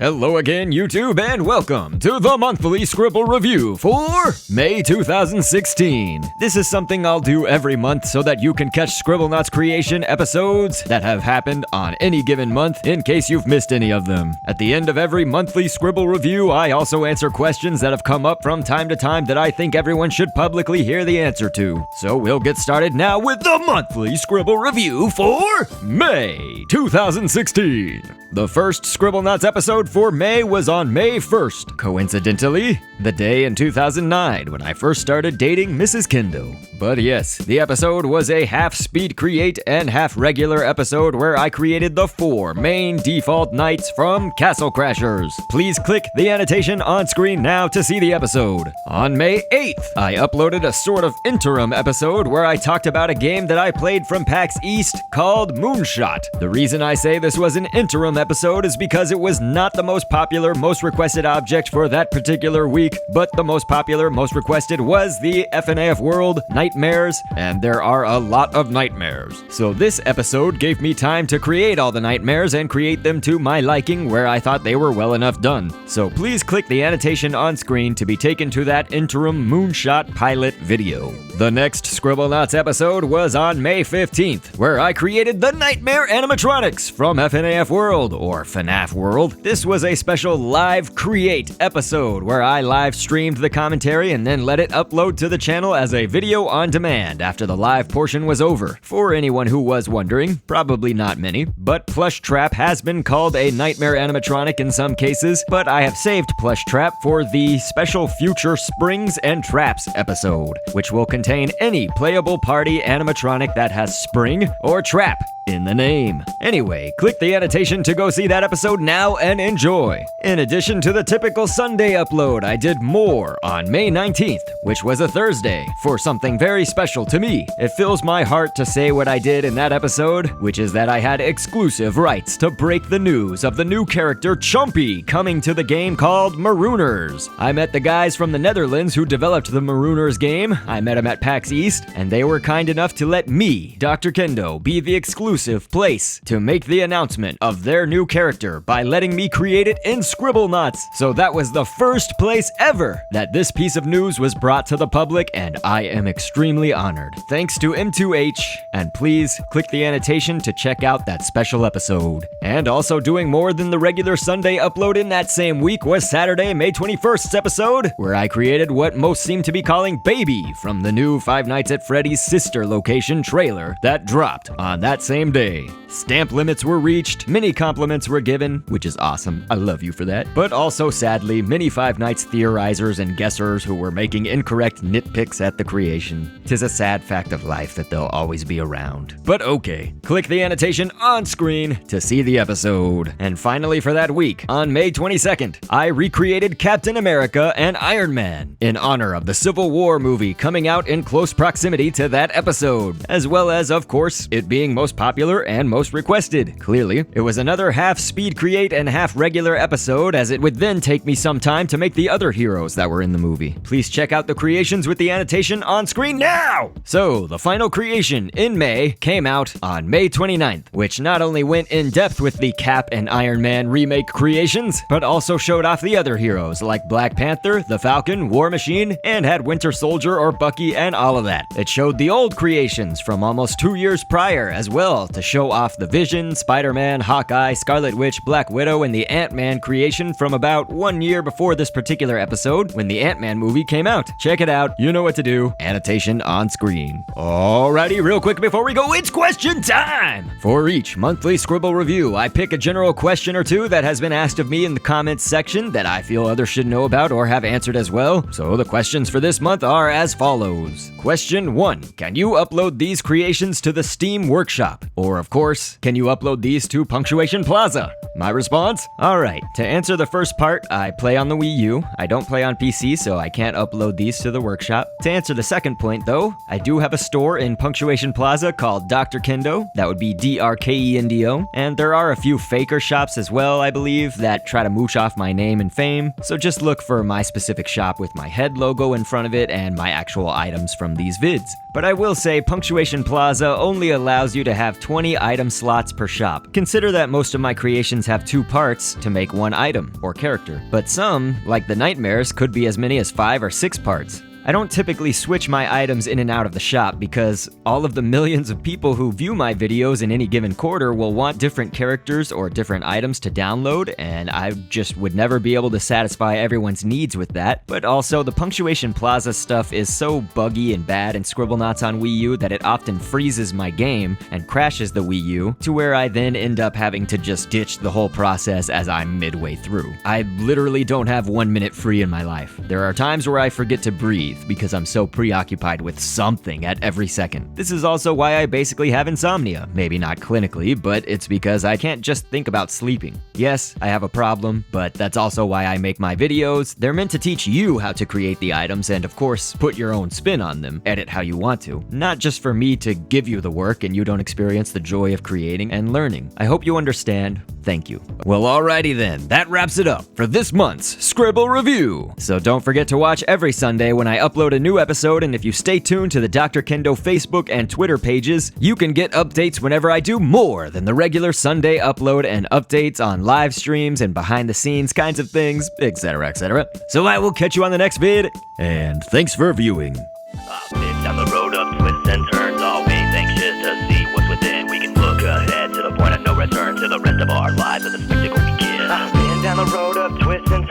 Hello again, YouTube, and welcome to the Monthly Scribble Review for May 2016. This is something I'll do every month so that you can catch Scribblenauts creation episodes that have happened on any given month in case you've missed any of them. At the end of every Monthly Scribble Review, I also answer questions that have come up from time to time that I think everyone should publicly hear the answer to. So we'll get started now with the Monthly Scribble Review for May 2016. The first Scribblenauts episode for May was on May 1st, coincidentally, the day in 2009 when I first started dating Mrs. Kendo. But yes, the episode was a half-speed create and half-regular episode where I created the 4 main default knights from Castle Crashers. Please click the annotation on screen now to see the episode. On May 8th, I uploaded a sort of interim episode where I talked about a game that I played from PAX East called Moonshot. The reason I say this was an interim episode is because it was not the most popular, most requested object for that particular week, but the most popular, most requested was the FNAF World Nightmares, and there are a lot of nightmares. So this episode gave me time to create all the nightmares and create them to my liking where I thought they were well enough done. So please click the annotation on screen to be taken to that interim Moonshot pilot video. The next Scribblenauts episode was on May 15th, where I created the Nightmare animatronics from FNAF World, or FNAF World. This was a special live create episode where I live streamed the commentary and then let it upload to the channel as a video on demand after the live portion was over. For anyone who was wondering, probably not many, but Plush Trap has been called a Nightmare animatronic in some cases, but I have saved Plush Trap for the special future Springs and Traps episode, which will contain any playable party animatronic that has spring or trap in the name. Anyway, click the annotation to go see that episode now and enjoy. In addition to the typical Sunday upload, I did more on May 19th, which was a Thursday, for something very special to me. It fills my heart to say what I did in that episode, which is that I had exclusive rights to break the news of the new character Chompy coming to the game called Marooners. I met the guys from the Netherlands who developed the Marooners game. I met them at PAX East, and they were kind enough to let me, Dr.Kendo, be the exclusive place to make the announcement of their new character by letting me create it in Scribblenauts. So that was the first place ever that this piece of news was brought to the public, and I am extremely honored. Thanks to M2H, and please click the annotation to check out that special episode. And also doing more than the regular Sunday upload in that same week was Saturday, May 21st's episode, where I created what most seem to be calling Baby from the new Five Nights at Freddy's sister location trailer that dropped on that same day. Stamp limits were reached, many compliments were given, which is awesome, I love you for that, but also sadly, many Five Nights theorizers and guessers who were making incorrect nitpicks at the creation. 'Tis a sad fact of life that they'll always be around. But okay, click the annotation on screen to see the episode. And finally for that week, on May 22nd, I recreated Captain America and Iron Man in honor of the Civil War movie coming out in close proximity to that episode, as well as, of course, it being most popular and most requested. Clearly, it was another half-speed create and half-regular episode, as it would then take me some time to make the other heroes that were in the movie. Please check out the creations with the annotation on screen now! So, the final creation in May came out on May 29th, which not only went in depth with the Cap and Iron Man remake creations, but also showed off the other heroes like Black Panther, the Falcon, War Machine, and had Winter Soldier or Bucky and all of that. It showed the old creations from almost 2 years prior as well to show off the Vision, Spider-Man, Hawkeye, Scarlet Witch, Black Widow, and the Ant-Man creation from about 1 year before this particular episode when the Ant-Man movie came out. Check it out, you know what to do. Annotation on screen. Alrighty, real quick before we go, it's question time! For each monthly Scribble review, I pick a general question or two that has been asked of me in the comments section that I feel others should know about or have answered as well. So the questions for this month are as follows. Question 1. Can you upload these creations to the Steam Workshop? Or of course, can you upload these to Punctuation Plaza? My response? Alright, to answer the first part, I play on the Wii U. I don't play on PC, so I can't upload these to the workshop. To answer the second point though, I do have a store in Punctuation Plaza called Dr.Kendo. That would be DRKENDO. And there are a few faker shops as well, I believe, that try to mooch off my name and fame. So just look for my specific shop with my head logo in front of it and my actual items from these vids. But I will say Punctuation Plaza only allows you to have have 20 item slots per shop. Consider that most of my creations have 2 parts to make 1 item or character, but some, like the nightmares, could be as many as 5 or 6 parts. I don't typically switch my items in and out of the shop because all of the millions of people who view my videos in any given quarter will want different characters or different items to download, and I just would never be able to satisfy everyone's needs with that. But also, the Punctuation Plaza stuff is so buggy and bad in Scribblenauts on Wii U that it often freezes my game and crashes the Wii U, to where I then end up having to just ditch the whole process as I'm midway through. I literally don't have 1 minute free in my life. There are times where I forget to breathe because I'm so preoccupied with something at every second. This is also why I basically have insomnia. Maybe not clinically, but it's because I can't just think about sleeping. Yes, I have a problem, but that's also why I make my videos. They're meant to teach you how to create the items and, of course, put your own spin on them, edit how you want to. Not just for me to give you the work and you don't experience the joy of creating and learning. I hope you understand. Thank you. Well, alrighty then. That wraps it up for this month's Scribble Review. So don't forget to watch every Sunday when I upload a new episode, and if you stay tuned to the Dr.Kendo Facebook and Twitter pages, you can get updates whenever I do more than the regular Sunday upload and updates on live streams and behind the scenes kinds of things, etc., etc. So I will catch you on the next vid, and thanks for viewing. Down the road of twists and turns, always anxious to see what's within. We can look ahead to the point of no return, to the rest of our lives as the spectacle begins. I've been down the road of twists and